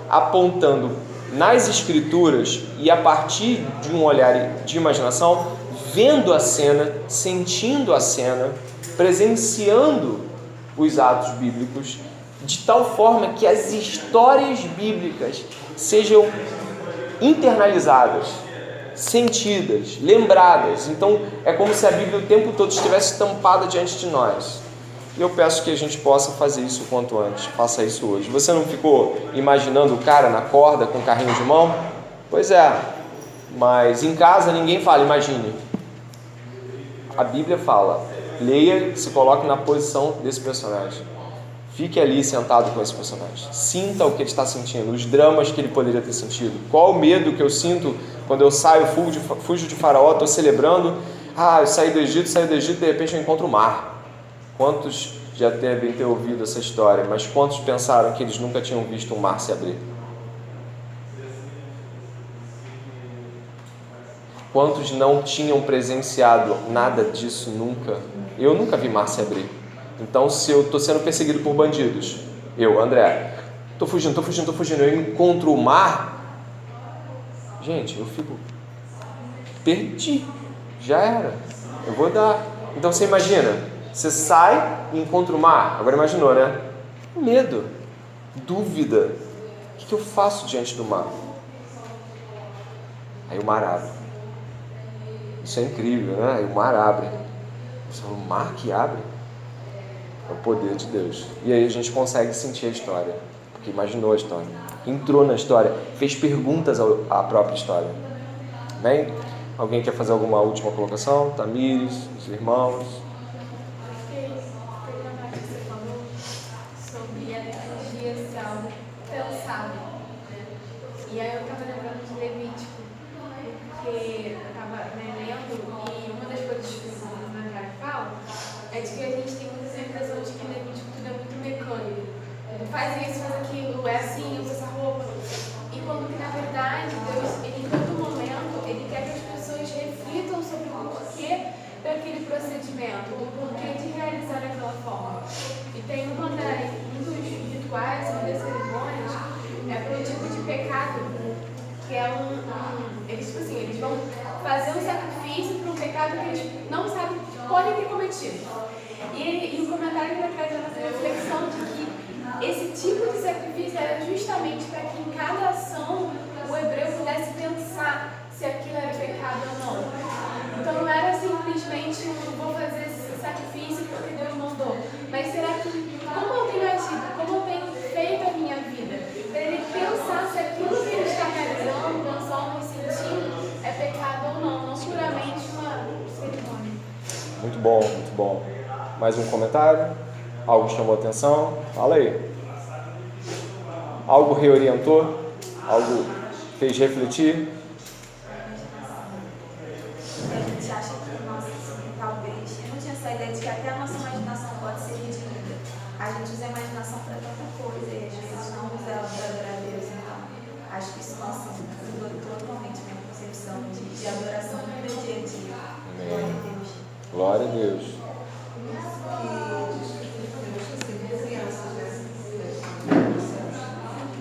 apontando nas Escrituras e a partir de um olhar de imaginação, vendo a cena, sentindo a cena, presenciando os atos bíblicos, de tal forma que as histórias bíblicas sejam internalizadas, sentidas, lembradas. Então é como se a Bíblia o tempo todo estivesse estampada diante de nós. E eu peço que a gente possa fazer isso o quanto antes. Faça isso hoje. Você não ficou imaginando o cara na corda com o carrinho de mão? Pois é, mas em casa ninguém fala, imagine. A Bíblia fala, leia, se coloque na posição desse personagem. Fique ali sentado com esse personagem. Sinta o que ele está sentindo, os dramas que ele poderia ter sentido. Qual o medo que eu sinto quando eu saio, fujo de Faraó, estou celebrando. Eu saí do Egito, de repente eu encontro o mar. Quantos já devem ter ouvido essa história, mas quantos pensaram que eles nunca tinham visto um mar se abrir? Quantos não tinham presenciado nada disso nunca? Eu nunca vi mar se abrir. Então, se eu estou sendo perseguido por bandidos, eu, André, estou fugindo, eu encontro o mar, gente, eu fico, perdi, já era, eu vou dar. Então, você imagina, você sai e encontra o mar. Agora imaginou, né? Medo, dúvida. O que eu faço diante do mar? Aí o mar abre. Isso é incrível, né? Aí o mar abre. O mar que abre é o poder de Deus. E aí a gente consegue sentir a história. Porque imaginou a história. Entrou na história. Fez perguntas à própria história. Bem? Alguém quer fazer alguma última colocação? Tamires, os irmãos... E aí eu estava lembrando de Levítico, porque eu estava lendo e uma das coisas que o Natália fala é de que a gente tem muita impressão de que Levítico tudo é muito mecânico. Faz isso, faz aquilo, é assim, usa essa roupa. E quando que na verdade Deus, ele, em todo momento, ele quer que as pessoas reflitam sobre o porquê daquele procedimento, o porquê de realizar daquela forma. E tem muitos rituais sentido. E o comentário que ele traz essa reflexão de que esse tipo de sacrifício era justamente para que em cada ação o hebreu pudesse pensar se aquilo era pecado ou não. Então não era simplesmente vou fazer esse sacrifício porque Deus mandou, mas será que como eu tenho agido, como eu tenho feito a minha vida, para ele pensar se aquilo que ele está realizando, pensando e sentindo é pecado ou não puramente uma cerimônia. Muito bom, muito bom. Mais um comentário? Algo chamou a atenção? Fala aí. Algo reorientou? Algo fez refletir? A gente acha que, nossa, talvez, eu não tinha essa ideia de que até a nossa imaginação pode ser redimida. A gente usa a imaginação para tanta coisa e às vezes não usa ela para adorar a Deus. Então, acho que isso, nossa, mudou totalmente a minha concepção de adoração no meu dia a dia. Glória a Deus. Glória a Deus.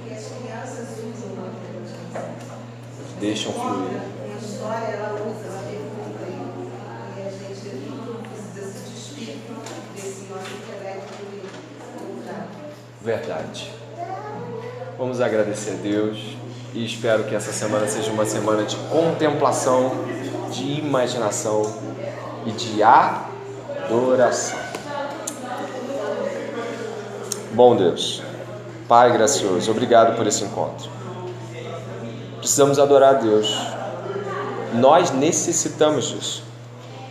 E as crianças usam uma Deixam fluir. a história, ela usa, ela pergunta e a gente não precisa se despir desse nosso intelecto e usar. Verdade. Vamos agradecer a Deus e espero que essa semana seja uma semana de contemplação, de imaginação e de adoração. Bom Deus, Pai gracioso, obrigado por esse encontro. Precisamos adorar a Deus. Nós necessitamos disso.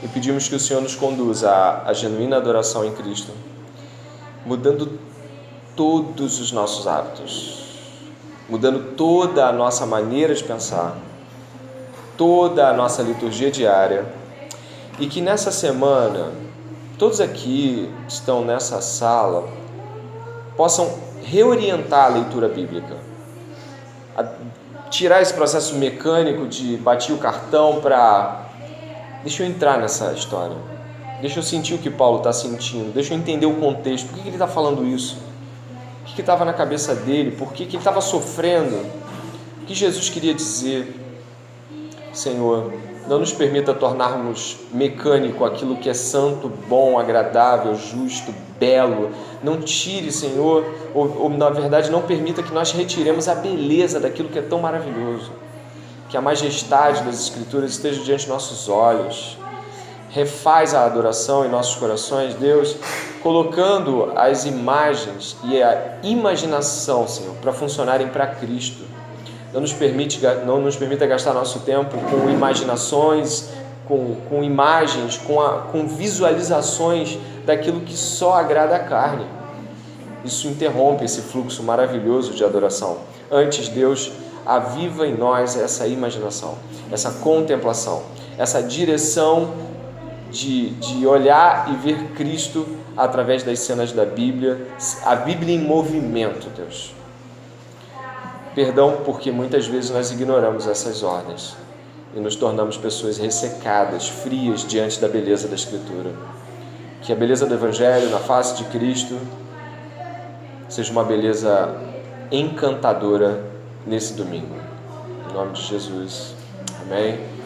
E pedimos que o Senhor nos conduza à genuína adoração em Cristo, mudando todos os nossos hábitos, mudando toda a nossa maneira de pensar, toda a nossa liturgia diária, e que nessa semana, todos aqui que estão nessa sala possam reorientar a leitura bíblica, tirar esse processo mecânico de bater o cartão para... Deixa eu entrar nessa história, deixa eu sentir o que Paulo está sentindo, deixa eu entender o contexto, por que ele está falando isso, o que estava na cabeça dele, por que ele estava sofrendo, o que Jesus queria dizer. Senhor, não nos permita tornarmos mecânico aquilo que é santo, bom, agradável, justo, belo. Não tire, Senhor, ou na verdade não permita que nós retiremos a beleza daquilo que é tão maravilhoso. Que a majestade das Escrituras esteja diante de nossos olhos. Refaz a adoração em nossos corações, Deus, colocando as imagens e a imaginação, Senhor, para funcionarem para Cristo. Não nos permita gastar nosso tempo com imaginações, com imagens, com visualizações daquilo que só agrada a carne. Isso interrompe esse fluxo maravilhoso de adoração. Antes, Deus, aviva em nós essa imaginação, essa contemplação, essa direção de olhar e ver Cristo através das cenas da Bíblia, a Bíblia em movimento, Deus. Perdão porque muitas vezes nós ignoramos essas ordens e nos tornamos pessoas ressecadas, frias diante da beleza da Escritura. Que a beleza do Evangelho na face de Cristo seja uma beleza encantadora nesse domingo. Em nome de Jesus. Amém.